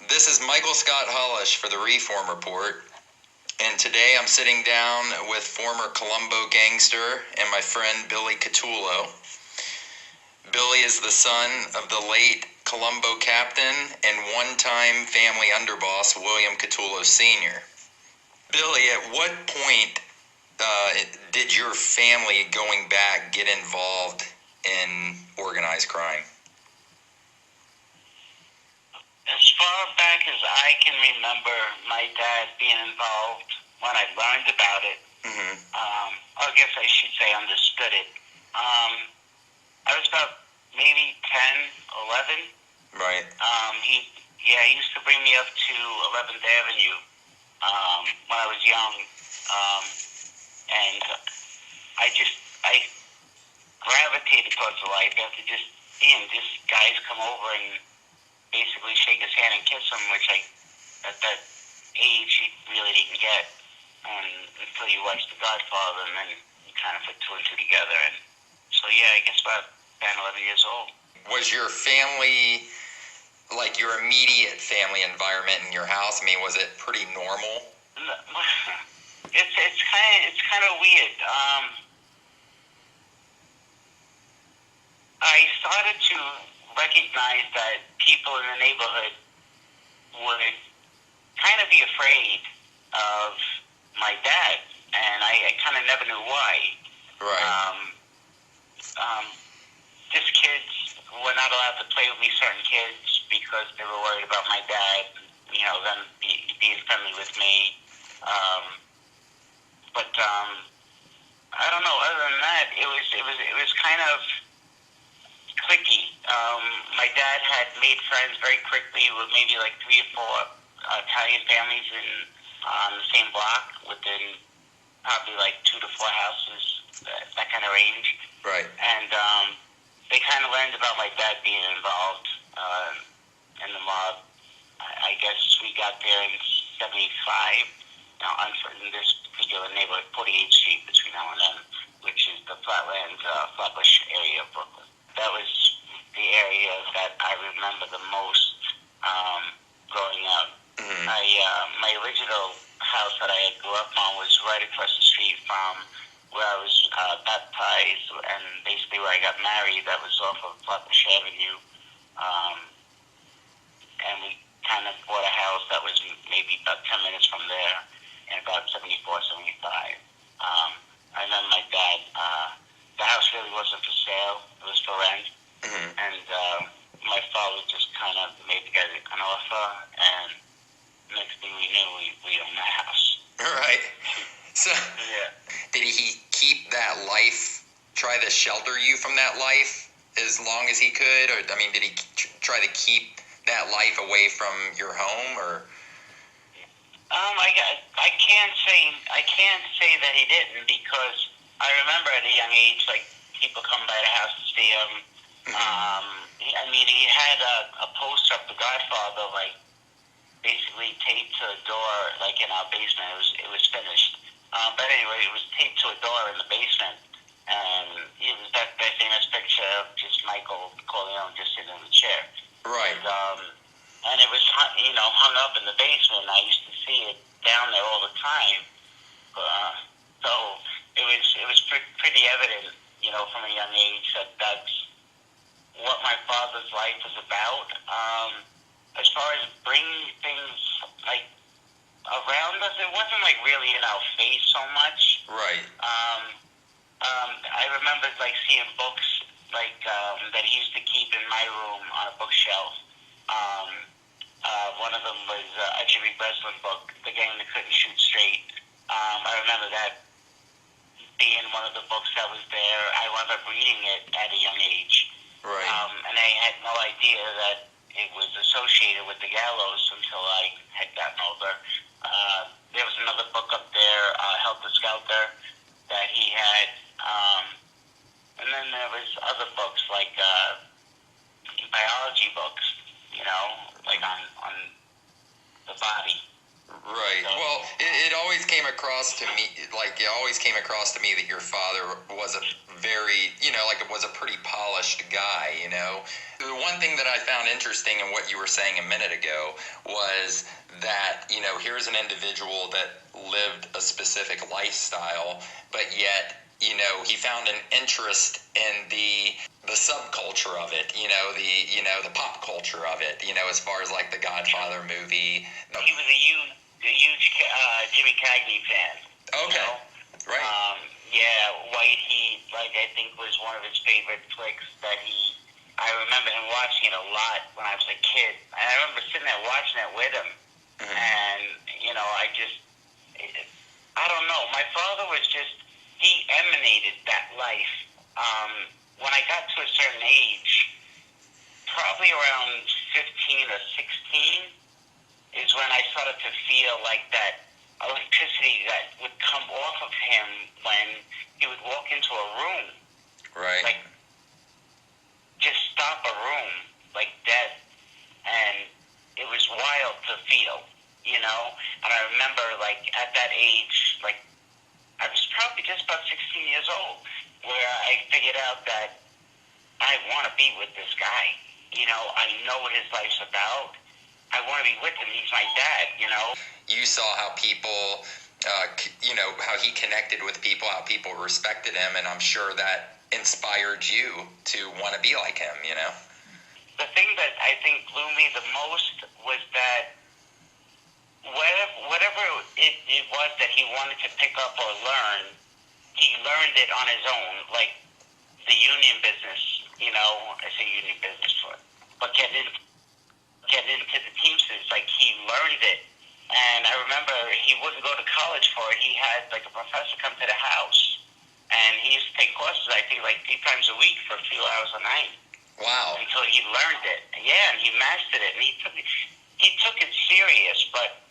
This is Michael Scott Hollash for the Reform Report, and today I'm sitting down with former Colombo gangster and my friend Billy Cutolo. Billy is the son of the late Colombo captain and one-time family underboss William Cutolo Sr. Billy, at what point did your family going back get involved in organized crime? As far back as I can remember, my dad being involved when I learned about it. I guess I should say understood it. I was about maybe 10, 11. Right. He used to bring me up to 11th Avenue when I was young, and I gravitated towards the life after just seeing just guys come over and basically shake his hand and kiss him, which at that age you really didn't get until you watched The Godfather, and then you kind of put two and two together. And so I guess about 10, 11 years old. Was your family, like your immediate family environment in your house, I mean, was it pretty normal? It's kind of weird. I started to recognize that people in the neighborhood would kind of be afraid of my dad, and I kind of never knew why. Right. Just kids were not allowed to play with me, certain kids, because they were worried about my dad, them being friendly with me. But I don't know. Other than that, it was kind of cliquey. My dad had made friends very quickly with maybe like 3 or 4 Italian families on the same block, within probably like 2 to 4 houses, that kind of range. Right. And they kind of learned about my dad being involved in the mob. I guess we got there in 75. Now, in this particular neighborhood, 48th Street, between now and then, which is the Flatbush area of Brooklyn. That was the area that I remember the most growing up. My original house that I grew up on was right across the street from where I was baptized, and basically where I got married. That was off of Flatbush Avenue. And we kind of bought a house that was maybe about 10 minutes from there, in about 74, 75. I remember my dad, the house really wasn't for sale, it was for rent. And my father just kind of made the guy an offer, and next thing we knew, we owned the house. Right. So, yeah. Did he keep that life, try to shelter you from that life as long as he could? Or, I mean, did he try to keep that life away from your home, or? I can't say that he didn't, because I remember at a young age, like, people come by the house to see him. He had a poster of The Godfather, like, basically taped to a door, like, in our basement. It was finished. But anyway, it was taped to a door in the basement, and it was that famous picture of just Michael Corleone just sitting in the chair. Right. And it was, hung up in the basement. I used to see it down there all the time. So it was pretty evident, from a young age, that that's what my father's life was about. As far as bringing things like around us, it wasn't like really in our face so much. Right. I remember like seeing books like that he used to keep in my room on a bookshelf. One of them was a Jimmy Breslin book, The Gang That Couldn't Shoot Straight. I remember that being one of the books that was there. I wound up reading it at a young age. Right. And I had no idea that it was associated with the gallows until I had gotten older. There was another book up there, Helter Skelter, that he had. And then there was other books like biology books, like on the body. Right. So, Well, it always came across to me, like, it always came across to me that your father was a very, like, it was a pretty polished guy, The one thing that I found interesting in what you were saying a minute ago was that, here's an individual that lived a specific lifestyle, but yet, he found an interest in the subculture of it, the pop culture of it, as far as like the Godfather movie. he was a huge Jimmy Cagney fan. Okay. Right. Yeah, White Heat, like, I think was one of his favorite flicks that I remember him watching it a lot when I was a kid. And I remember sitting there watching it with him. Mhm. And, I don't know. My father was he emanated that life. When I got to a certain age, probably around 15 or 16, is when I started to feel like that electricity that would come off of him when he would walk into a room. Right. Like, just stop a room, like dead. And it was wild to feel, And I remember, like, at that age, like, I was probably just about 16 years old, where I figured out that I want to be with this guy. I know what his life's about. I want to be with him. He's my dad, You saw how people, how he connected with people, how people respected him, and I'm sure that inspired you to want to be like him, The thing that I think blew me the most was that whatever it was that he wanted to pick up or learn, he learned it on his own, like the union business, I say union business but getting into the Teamsters, like, he learned it. And I remember he wouldn't go to college for it. He had, like, a professor come to the house, and he used to take courses, I think, like 3 times a week for a few hours a night. Wow. Until he learned it. Yeah, and he mastered it. And he took it serious, but,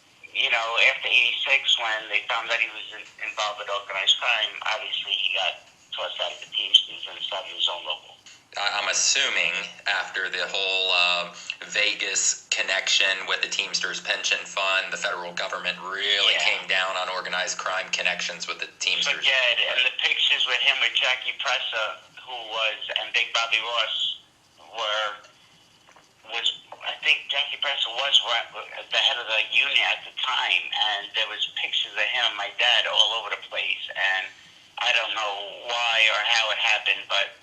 after 86, when they found that he was involved with organized crime, obviously he got tossed out of the Teamsters and started his own local. I'm assuming after the whole Vegas connection with the Teamsters Pension Fund, the federal government really came down on organized crime connections with the Teamsters. Forget it. And the pictures with him with Jackie Presser, and Big Bobby Ross I think Jackie Presser was the head of the union at the time, and there was pictures of him and my dad all over the place. And I don't know why or how it happened, but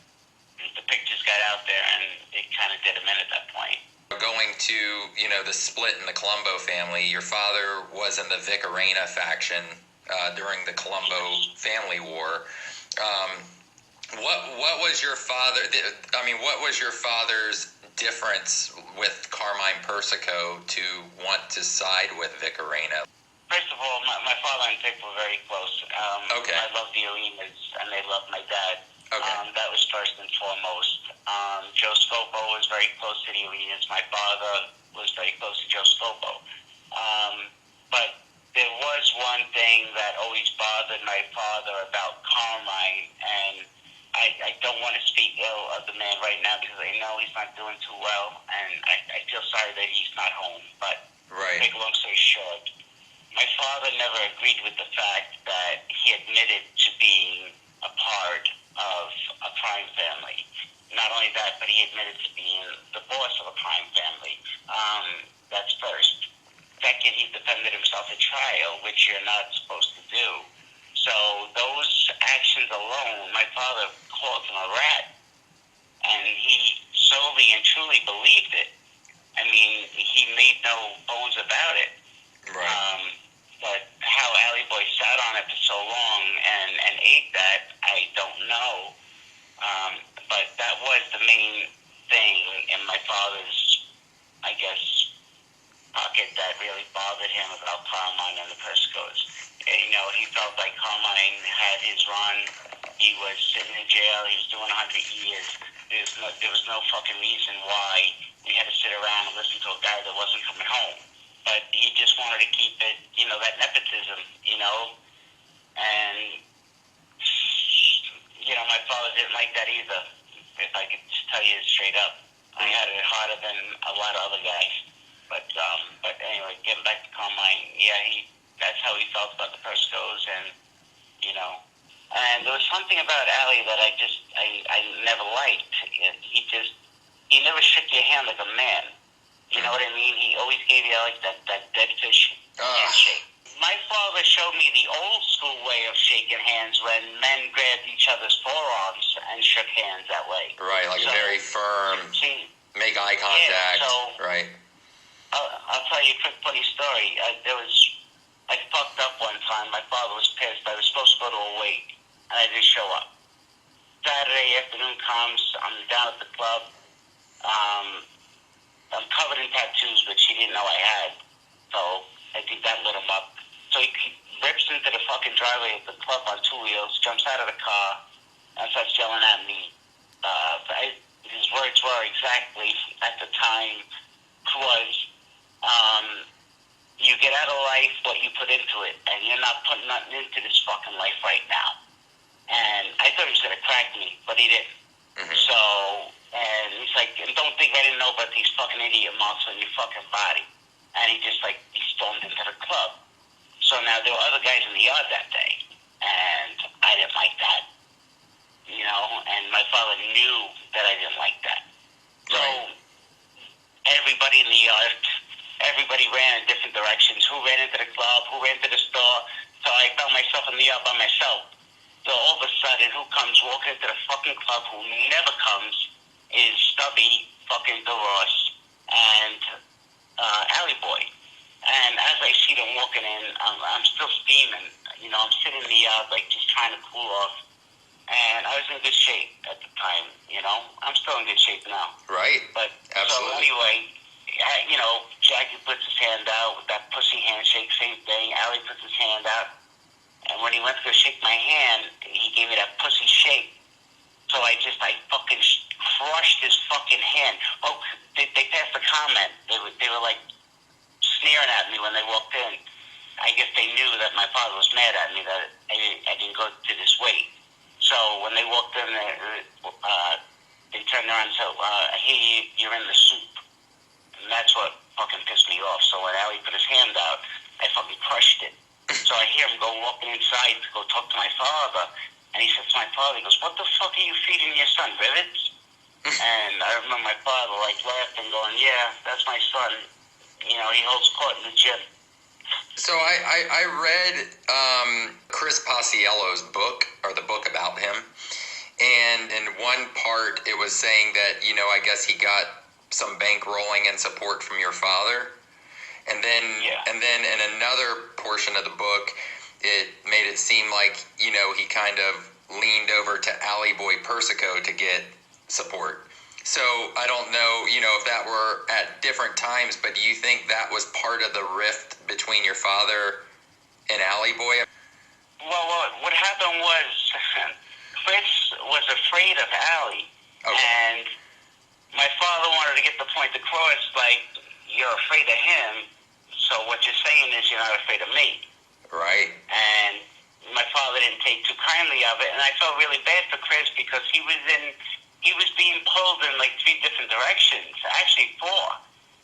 the pictures got out there, and it kind of did him in at that point. Going to, the split in the Colombo family, your father was in the Vic Arena faction during the Colombo family war. What was your father? What was your father's difference with Carmine Persico to want to side with Vic Arena? First of all, my father and Vic were very close. Okay. I loved the Arenas, and they loved my dad. Okay. That was first and foremost. Joe Scopo was very close to the Arenas. My father was very close to Joe Scopo. But there was one thing that always bothered my father about Carmine, and I don't want to speak ill of the man right now because I know he's not doing too well, and I feel sorry that he's not home. But Right. make a long story short, my father never agreed with the fact that he admitted to being a part of a crime family. Not only that, but he admitted to being the boss of a crime family. That's first. Second, he defended himself at trial, which you're not supposed to do. So those actions alone, my father called him a rat, and he solely and truly believed it. I mean, he made no bones about it. Right. But how Alley Boy sat on it for so long and ate that, I don't know. But that was the main thing in my father's, I guess, pocket that really bothered him about Carmine and the Persicos. He felt like Carmine had his run. He was sitting in jail. He was doing 100 years. There was no fucking reason why we had to sit around and listen to a guy that wasn't coming home. But he just wanted to keep it, that nepotism, and, my father didn't like that either, if I could just tell you straight up. I had it harder than a lot of other guys. But anyway, like getting back to Carmine. Yeah, that's how he felt about the Persicos, and and there was something about Ali that I never liked. He never shook your hand like a man. You know what I mean? He always gave you like that dead fish handshake. My father showed me the old school way of shaking hands when men grabbed each other's forearms and shook hands that way. Right, like very firm, make eye contact. Yeah, so right. I'll tell you a quick funny story. I fucked up one time. My father was pissed. I was supposed to go to a wake, and I didn't show up. Saturday afternoon comes. I'm down at the club. I'm covered in tattoos, which he didn't know I had. So I think that lit him up. So he rips into the fucking driveway of the club on two wheels, jumps out of the car, and starts yelling at me. His words were exactly at the time was, you get out of life what you put into it, and you're not putting nothing into this fucking life right now. And I thought he was going to crack me, but he didn't. Mm-hmm. So, and he's like, don't think I didn't know about these fucking idiot marks on your fucking body. And he stormed into the club. So now there were other guys in the yard that day, and I didn't like that, and my father knew that I didn't like that. So everybody in the yard, everybody ran in different directions. Who ran into the club, who ran to the store. So I found myself in the yard by myself. So all of a sudden, who comes walking into the fucking club, who never comes, is Stubby fucking DeRoss and Alley Boy. And as I see them walking in, I'm still steaming. I'm sitting in the yard, just trying to cool off. And I was in good shape at the time, I'm still in good shape now. Right. But, absolutely. So anyway, Jackie puts his hand out with that pussy handshake, same thing. Allie puts his hand out. And when he went to go shake my hand, he gave me that pussy shake. So I fucking crushed his fucking hand. Oh, they passed a comment. They were like sneering at me when they walked in. I guess they knew that my father was mad at me that I didn't go to this weight. So when they walked in, they turned around and said, hey, you're in the soup. And that's what fucking pissed me off. So when Allie put his hand out, I fucking crushed it. So I hear him go walking inside to go talk to my father. And he says to my father, he goes, what the fuck are you feeding your son, rivets? And I remember my father laughing, going, yeah, that's my son. He holds court in the gym. So I read Chris Paciello's book, or the book about him. And in one part, it was saying that, I guess he got some bankrolling and support from your father. And then in another portion of the book, it made it seem like, he kind of leaned over to Alley Boy Persico to get support. So I don't know, if that were at different times, but do you think that was part of the rift between your father and Alley Boy? Well, what happened was Chris was afraid of Allie, and my father wanted to get the point across, you're afraid of him, so what you're saying is you're not afraid of me. Right. And my father didn't take too kindly of it, and I felt really bad for Chris because he was being pulled in 3 different directions, actually 4.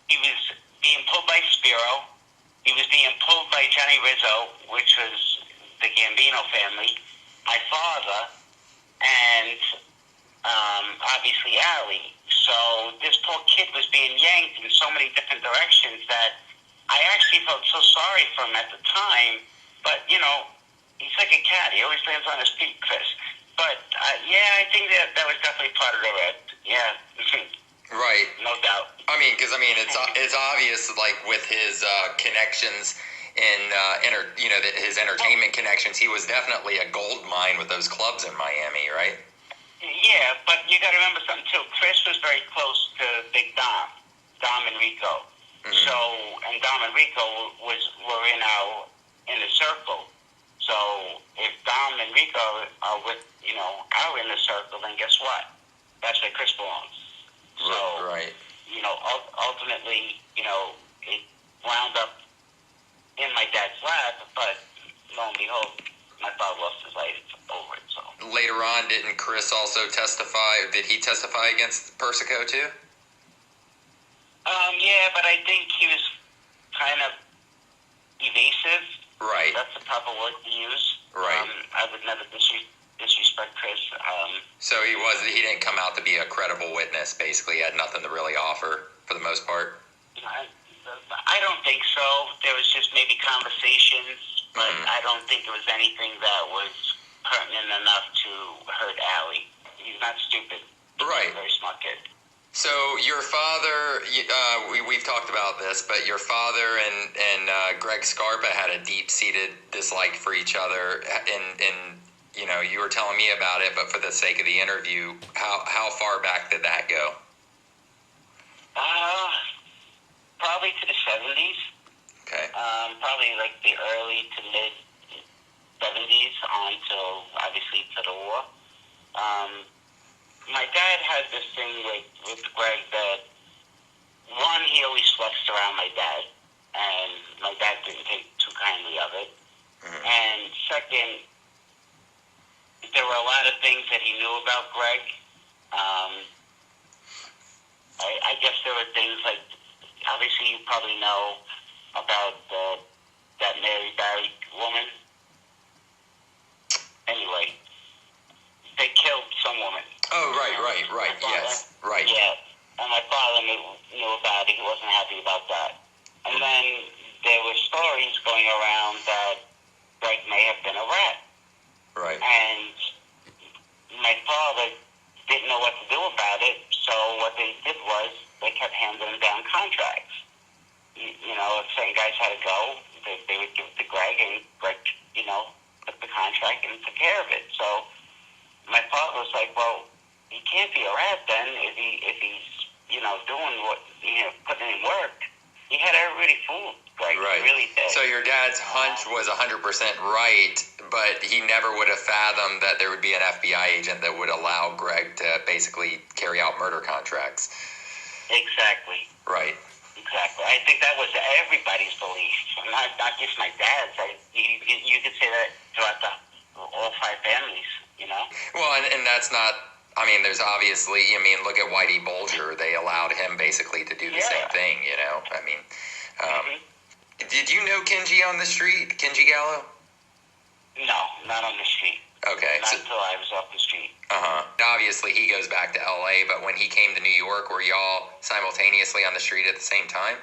He was being pulled by Spiro, he was being pulled by Johnny Rizzo, which was the Gambino family, my father, and obviously Allie. So this poor kid was being yanked in so many different directions that I actually felt so sorry for him at the time. But, he's like a cat. He always lands on his feet, Chris. But, I think that was definitely part of the red. Yeah. Right. No doubt. It's obvious, with his connections in, his entertainment connections, he was definitely a gold mine with those clubs in Miami, right? Yeah, but you got to remember something, too. Chris was very close to Big Dom and Rico. Mm-hmm. So, and Dom and Rico were in the circle. So, if Dom and Rico are are in the circle, then guess what? That's where Chris belongs. So, right. Ultimately, it wound up in my dad's lap, but lo and behold, my father lost his life over it. So later on, didn't Chris also testify? Did he testify against Persico too? Yeah, but I think he was kind of evasive. Right. That's the proper word to use. Right. I would never disrespect Chris. So he didn't come out to be a credible witness, basically. He had nothing to really offer, for the most part. I don't think so. There was just maybe conversations, but I don't think it was anything that was pertinent enough to hurt Allie. He's not stupid. Right. He's a very smart kid. So your father, we've talked about this, but your father and Greg Scarpa had a deep-seated dislike for each other, and you were telling me about it, but for the sake of the interview, how far back did that go? Probably to the 70s. Okay. Probably like the early to mid 70s on till obviously to the war. My dad had this thing with Greg that, one, he always flexed around my dad, and my dad didn't take too kindly of it. And second, there were a lot of things that he knew about Greg. I guess there were things like, obviously you probably know about that Mary Barry woman. Anyway, they killed some woman. Oh, right, yes, right. Yeah, and my father knew about it. He wasn't happy about that. And then there were stories going around that Greg may have been a rat. Right. And my father didn't know what to do about it, so what they did was they kept handing down contracts. If certain guys had to go, they would give it to Greg, and Greg, took the contract and took care of it. So my father was like, well, he can't be a rat then if he's doing what, putting in work. He had everybody fooled, Greg. Right. He really did. So your dad's hunch was 100% right, but he never would have fathomed that there would be an FBI agent that would allow Greg to basically carry out murder contracts. Exactly. Right. Exactly. I think that was everybody's belief, not just my dad's. You could say that throughout all five families, Well, and that's not, there's obviously, look at Whitey Bulger. They allowed him basically to do the same thing, Did you know Kenji on the street, Kenji Gallo? No, not on the street. Okay. Not until I was off the street. Obviously, he goes back to L.A., but when he came to New York, were y'all simultaneously on the street at the same time?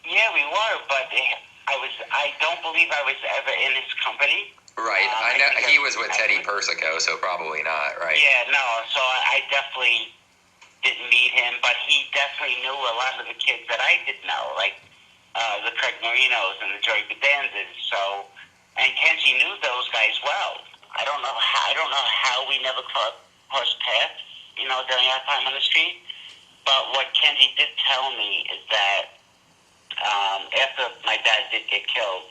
Yeah, we were, but I don't believe I was ever in his company. Right. I know he was with Teddy Persico, so probably not, right? Yeah, no, so I definitely didn't meet him, but he definitely knew a lot of the kids that I did know, like the Craig Marinos and the Joey Bedanzas. So, and Kenji knew those guys well. I don't know how we never crossed paths, during our time on the street. But what Kenji did tell me is that after my dad did get killed,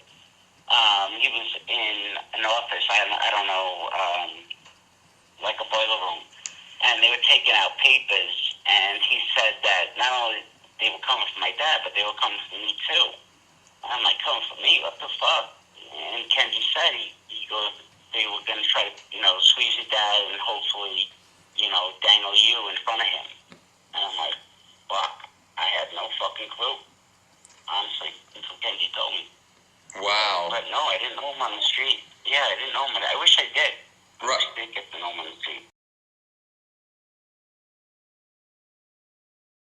he was in an office, I don't know, like a boiler room, and they were taking out papers, and he said that not only they were coming for my dad, but they were coming for me too. And I'm like, coming for me? What the fuck? And Kenji said he goes, they were going to try to, squeeze your dad and hopefully, dangle you in front of him. And I'm like, fuck, I had no fucking clue, honestly, until Kenji told me. Wow. But no, I didn't know him on the street. Yeah, I didn't know him. I wish I did. I Right. wish I did get to know him on the street.